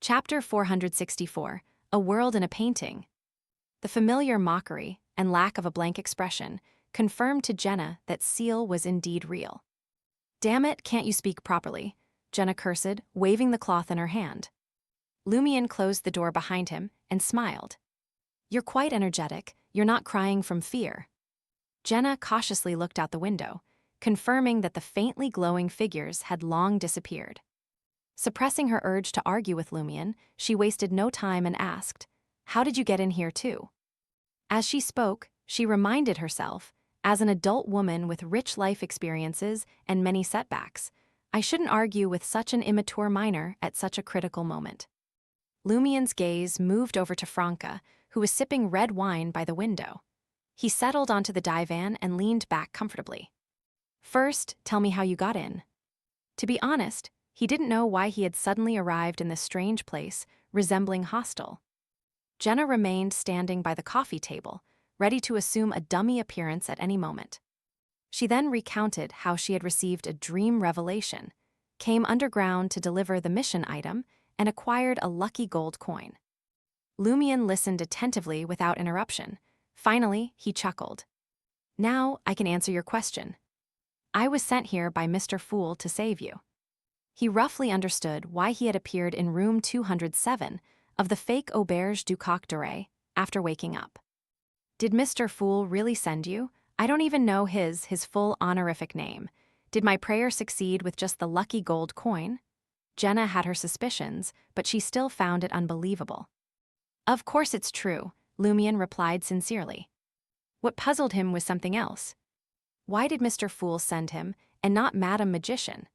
Chapter 464, A World in a Painting. The familiar mockery and lack of a blank expression confirmed to Jenna that Seal was indeed real. "Damn it, can't you speak properly?" Jenna cursed, waving the cloth in her hand. Lumion closed the door behind him and smiled. "You're quite energetic, you're not crying from fear." Jenna cautiously looked out the window, confirming that the faintly glowing figures had long disappeared. Suppressing her urge to argue with Lumion, she wasted no time and asked, "How did you get in here too?" As she spoke, she reminded herself, as an adult woman with rich life experiences and many setbacks, I shouldn't argue with such an immature minor at such a critical moment. Lumion's gaze moved over to Franca, who was sipping red wine by the window. He settled onto the divan and leaned back comfortably. "First, tell me how you got in." To be honest, he didn't know why he had suddenly arrived in this strange place, resembling hostel. Jenna remained standing by the coffee table, ready to assume a dummy appearance at any moment. She then recounted how she had received a dream revelation, came underground to deliver the mission item, and acquired a lucky gold coin. Lumion listened attentively without interruption. Finally, he chuckled. "Now I can answer your question. I was sent here by Mr. Fool to save you." He roughly understood why he had appeared in room 207 of the fake Auberge du Coq Doré after waking up. "Did Mr. Fool really send you? I don't even know his full honorific name. Did my prayer succeed with just the lucky gold coin?" Jenna had her suspicions, but she still found it unbelievable. "Of course it's true," Lumion replied sincerely. What puzzled him was something else. Why did Mr. Fool send him, and not Madame Magician?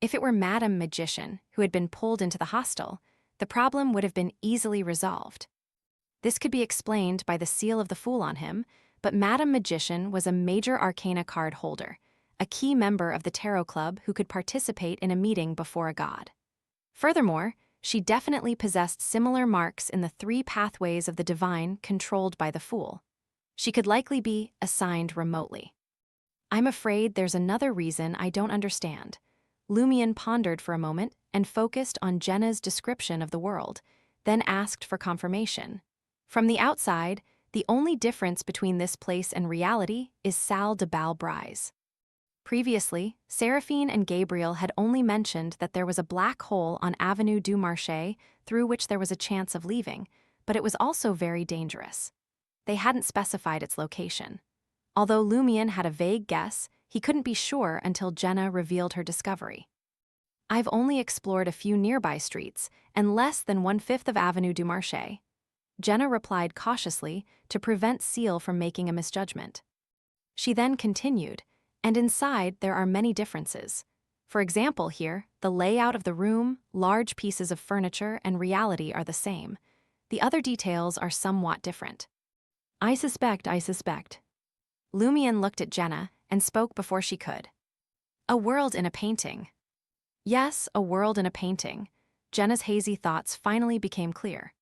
If it were Madame Magician who had been pulled into the hostel, the problem would have been easily resolved. This could be explained by the seal of the Fool on him, but Madame Magician was a major arcana card holder, a key member of the Tarot Club who could participate in a meeting before a god. Furthermore, she definitely possessed similar marks in the 3 pathways of the divine controlled by the Fool. She could likely be assigned remotely. "I'm afraid there's another reason I don't understand." Lumion pondered for a moment and focused on Jenna's description of the world, then asked for confirmation. "From the outside, the only difference between this place and reality is Salle de Bal Brise." Previously, Seraphine and Gabriel had only mentioned that there was a black hole on Avenue du Marché through which there was a chance of leaving, but it was also very dangerous. They hadn't specified its location. Although Lumion had a vague guess, he couldn't be sure until Jenna revealed her discovery. "I've only explored a few nearby streets and less than 1/5 of Avenue du Marché." Jenna replied cautiously to prevent Seal from making a misjudgment. She then continued, "And inside there are many differences. For example here, the layout of the room, large pieces of furniture, and reality are the same. The other details are somewhat different." I suspect. Lumion looked at Jenna and spoke before she could. "A world in a painting." Yes, a world in a painting. Jenna's hazy thoughts finally became clear.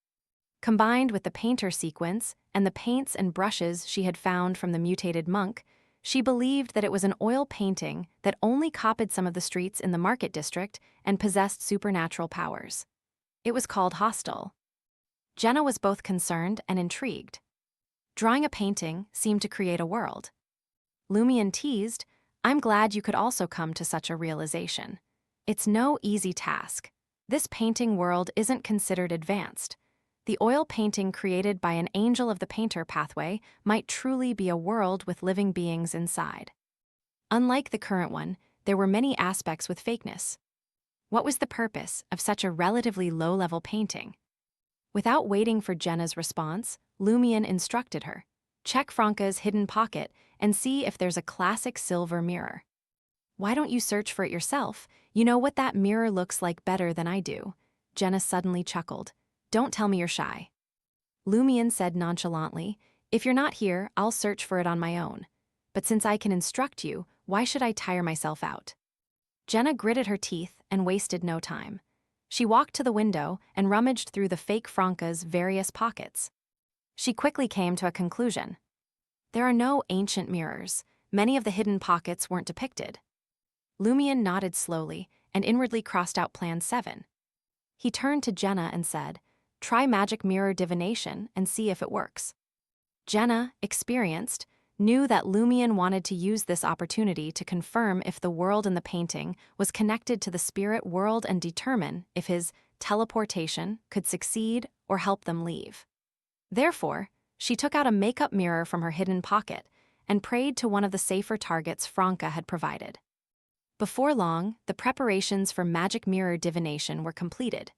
Combined with the painter sequence and the paints and brushes she had found from the mutated monk, she believed that it was an oil painting that only copied some of the streets in the market district and possessed supernatural powers. It was called Hostel. Jenna was both concerned and intrigued. Drawing a painting seemed to create a world. Lumion teased, "I'm glad you could also come to such a realization. It's no easy task. This painting world isn't considered advanced. The oil painting created by an angel of the painter pathway might truly be a world with living beings inside. Unlike the current one, there were many aspects with fakeness. What was the purpose of such a relatively low-level painting?" Without waiting for Jenna's response, Lumion instructed her, "Check Franca's hidden pocket and see if there's a classic silver mirror." "Why don't you search for it yourself? You know what that mirror looks like better than I do." Jenna suddenly chuckled. "Don't tell me you're shy." Lumion said nonchalantly, "If you're not here, I'll search for it on my own. But since I can instruct you, why should I tire myself out?" Jenna gritted her teeth and wasted no time. She walked to the window and rummaged through the fake Franca's various pockets. She quickly came to a conclusion. There are no ancient mirrors. Many of the hidden pockets weren't depicted. Lumion nodded slowly and inwardly crossed out Plan 7. He turned to Jenna and said, "Try magic mirror divination and see if it works." Jenna, experienced, knew that Lumion wanted to use this opportunity to confirm if the world in the painting was connected to the spirit world and determine if his teleportation could succeed or help them leave. Therefore, she took out a makeup mirror from her hidden pocket and prayed to one of the safer targets Franca had provided. Before long, the preparations for magic mirror divination were completed.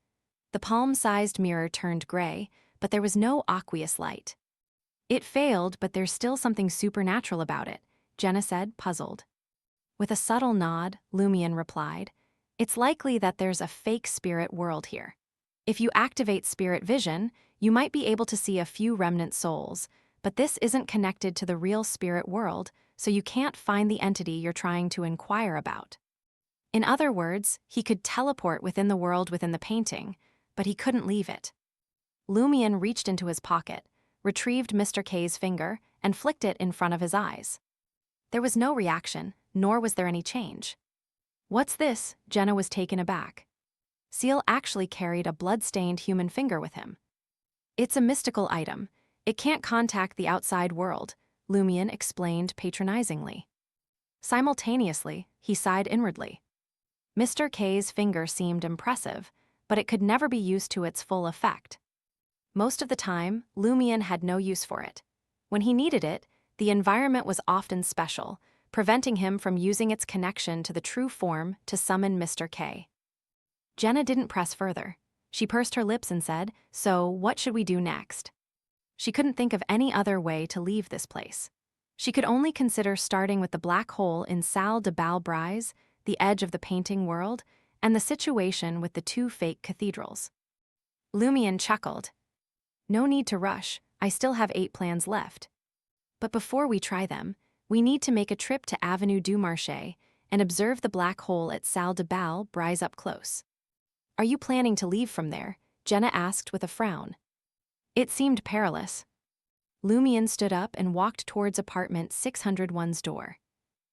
The palm-sized mirror turned gray, but there was no aqueous light. "It failed, but there's still something supernatural about it," Jenna said, puzzled. With a subtle nod, Lumion replied, "It's likely that there's a fake spirit world here. If you activate spirit vision, you might be able to see a few remnant souls, but this isn't connected to the real spirit world, so you can't find the entity you're trying to inquire about." In other words, he could teleport within the world within the painting, but he couldn't leave it. Lumion reached into his pocket, retrieved Mr. K's finger, and flicked it in front of his eyes. There was no reaction, nor was there any change. "What's this?" Jenna was taken aback. Seal actually carried a blood-stained human finger with him. "It's a mystical item. It can't contact the outside world," Lumion explained patronizingly. Simultaneously, he sighed inwardly. Mr. K's finger seemed impressive, but it could never be used to its full effect. Most of the time, Lumion had no use for it. When he needed it, the environment was often special, preventing him from using its connection to the true form to summon Mr. K. Jenna didn't press further. She pursed her lips and said, "So, what should we do next?" She couldn't think of any other way to leave this place. She could only consider starting with the black hole in Salle de Balbrise, the edge of the painting world, and the situation with the two fake cathedrals. Lumion chuckled. "No need to rush, I still have 8 plans left. But before we try them, we need to make a trip to Avenue du Marché and observe the black hole at Salle de Balbrise up close." "Are you planning to leave from there?" Jenna asked with a frown. It seemed perilous. Lumion stood up and walked towards apartment 601's door.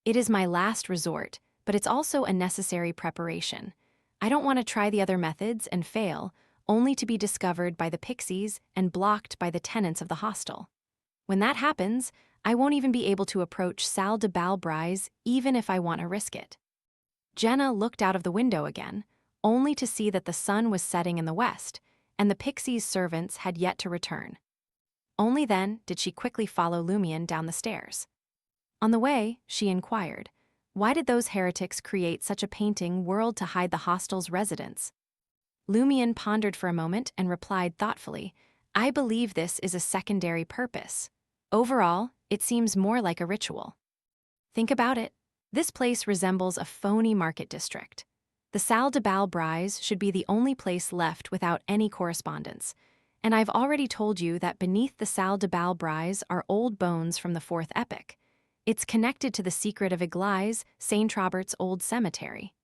"It is my last resort, but it's also a necessary preparation. I don't want to try the other methods and fail, only to be discovered by the pixies and blocked by the tenants of the hostel. When that happens, I won't even be able to approach Salle de Balbrise even if I want to risk it." Jenna looked out of the window again, only to see that the sun was setting in the west, and the pixies' servants had yet to return. Only then did she quickly follow Lumion down the stairs. On the way, she inquired, why did those heretics create such a painting world to hide the hostel's residents? Lumion pondered for a moment and replied thoughtfully, "I believe this is a secondary purpose. Overall, it seems more like a ritual. Think about it. This place resembles a phony market district. The Salle de Balbrise should be the only place left without any correspondence, and I've already told you that beneath the Salle de Balbrise are old bones from the Fourth Epoch. It's connected to the secret of Église, St. Robert's old cemetery.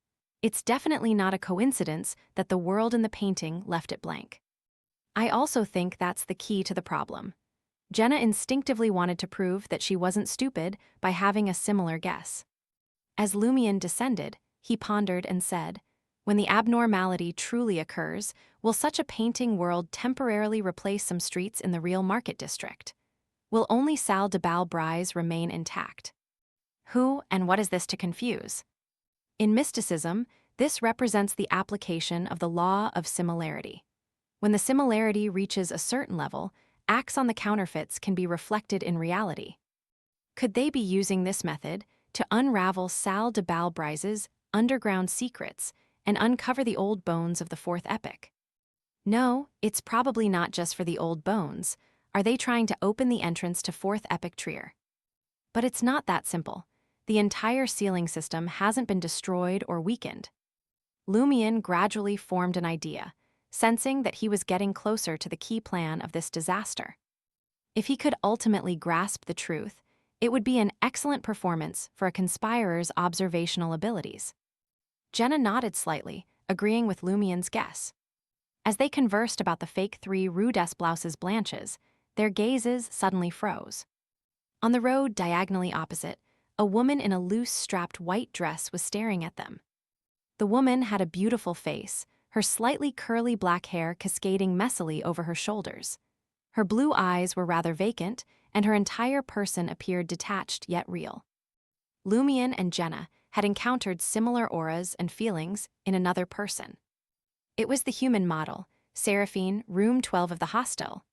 It's definitely not a coincidence that the world in the painting left it blank. I also think that's the key to the problem." Jenna instinctively wanted to prove that she wasn't stupid by having a similar guess. As Lumion descended, he pondered and said, "When the abnormality truly occurs, will such a painting world temporarily replace some streets in the real market district? Will only Salle de Balbrise remain intact? Who and what is this to confuse?" In mysticism, this represents the application of the law of similarity. When the similarity reaches a certain level, acts on the counterfeits can be reflected in reality. Could they be using this method to unravel Salle de Balbrise's underground secrets and uncover the old bones of the Fourth Epoch? No, it's probably not just for the old bones. Are they trying to open the entrance to Fourth Epoch Trier? But it's not that simple. The entire ceiling system hasn't been destroyed or weakened. Lumion gradually formed an idea, sensing that he was getting closer to the key plan of this disaster. If he could ultimately grasp the truth, it would be an excellent performance for a conspirer's observational abilities. Jenna nodded slightly, agreeing with Lumion's guess. As they conversed about the fake 3 Rue des Blouses Blanches, their gazes suddenly froze. On the road diagonally opposite, a woman in a loose strapped white dress was staring at them. The woman had a beautiful face, her slightly curly black hair cascading messily over her shoulders. Her blue eyes were rather vacant, and her entire person appeared detached yet real. Lumion and Jenna had encountered similar auras and feelings in another person. It was the human model, Seraphine, room 12 of the hostel.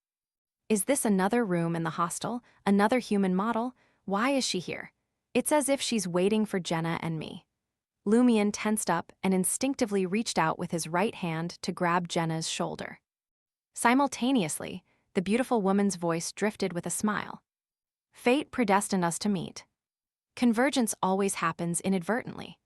Is this another room in the hostel, another human model? Why is she here? It's as if she's waiting for Jenna and me. Lumion tensed up and instinctively reached out with his right hand to grab Jenna's shoulder. Simultaneously, the beautiful woman's voice drifted with a smile. Fate predestined us to meet. Convergence always happens inadvertently.